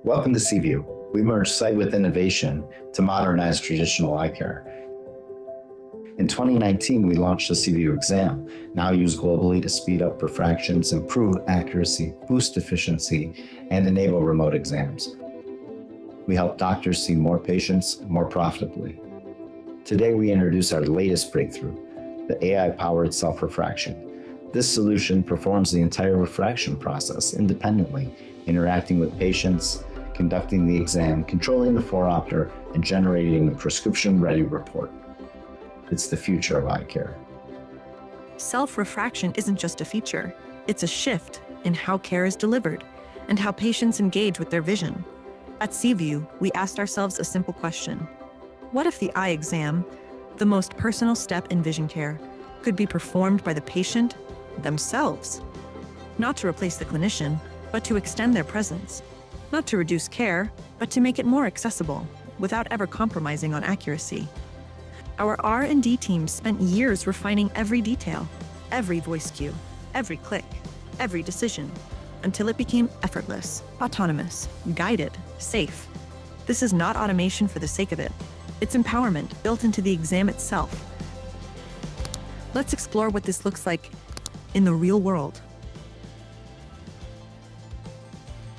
Welcome to SiVIEW. We merge sight with innovation to modernize traditional eye care. In 2019, we launched the SiVIEW exam, now used globally to speed up refractions, improve accuracy, boost efficiency, and enable remote exams. We help doctors see more patients more profitably. Today, we introduce our latest breakthrough, the AI-powered self-refraction. This solution performs the entire refraction process independently, interacting with patients, conducting the exam, controlling the phoropter, and generating a prescription-ready report. It's the future of eye care. Self-refraction isn't just a feature, it's a shift in how care is delivered and how patients engage with their vision. At SiVIEW, we asked ourselves a simple question. What if the eye exam, the most personal step in vision care, could be performed by the patient themselves? Not to replace the clinician, but to extend their presence. Not to reduce care, but to make it more accessible, without ever compromising on accuracy. Our R&D team spent years refining every detail, every voice cue, every click, every decision, until it became effortless, autonomous, guided, safe. This is not automation for the sake of it. It's empowerment built into the exam itself. Let's explore what this looks like in the real world.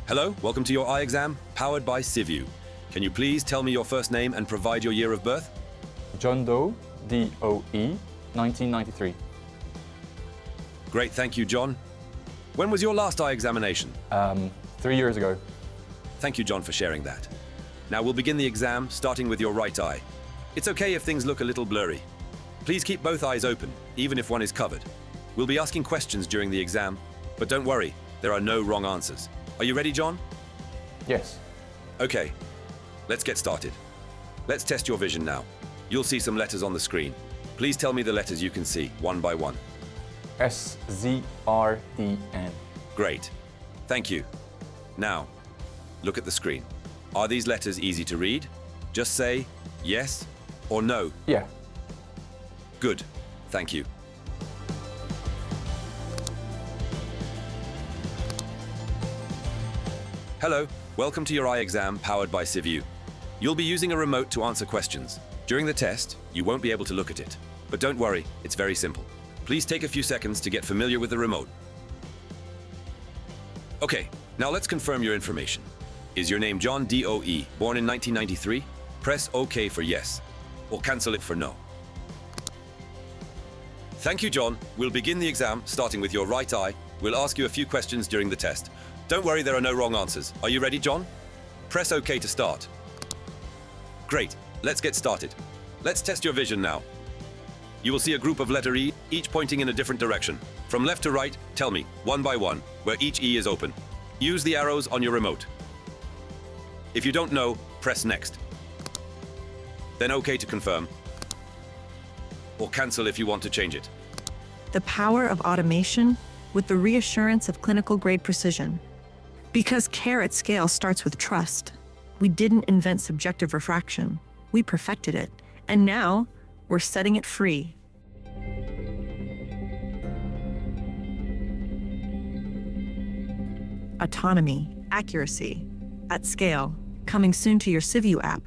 Hello, welcome to your eye exam, powered by SiVIEW. Can you please tell me your first name and provide your year of birth? John Doe, D-O-E, 1993. Great, thank you, John. When was your last eye examination? 3 years ago. Thank you, John, for sharing that. Now we'll begin the exam, starting with your right eye. It's okay if things look a little blurry. Please keep both eyes open, even if one is covered. We'll be asking questions during the exam, but don't worry, there are no wrong answers. Are you ready, John? Yes. Okay, let's get started. Let's test your vision now. You'll see some letters on the screen. Please tell me the letters you can see, one by one. S-Z-R-D-N. Great. Thank you. Now, look at the screen. Are these letters easy to read? Just say yes or no. Yeah. Good. Thank you. Hello. Welcome to your eye exam powered by SiVIEW. You'll be using a remote to answer questions. During the test, you won't be able to look at it. But don't worry, it's very simple. Please take a few seconds to get familiar with the remote. Okay, now let's confirm your information. Is your name John D-O-E, born in 1993? Press OK for yes, or cancel it for no. Thank you, John. We'll begin the exam, starting with your right eye. We'll ask you a few questions during the test. Don't worry, there are no wrong answers. Are you ready, John? Press OK to start. Great, let's get started. Let's test your vision now. You will see a group of letter E, each pointing in a different direction. From left to right, tell me, one by one, where each E is open. Use the arrows on your remote. If you don't know, press Next. Then OK to confirm, or cancel if you want to change it. The power of automation with the reassurance of clinical-grade precision. Because care at scale starts with trust. We didn't invent subjective refraction. We perfected it. And now, we're setting it free. Autonomy, accuracy, at scale, coming soon to your SiVIEW app.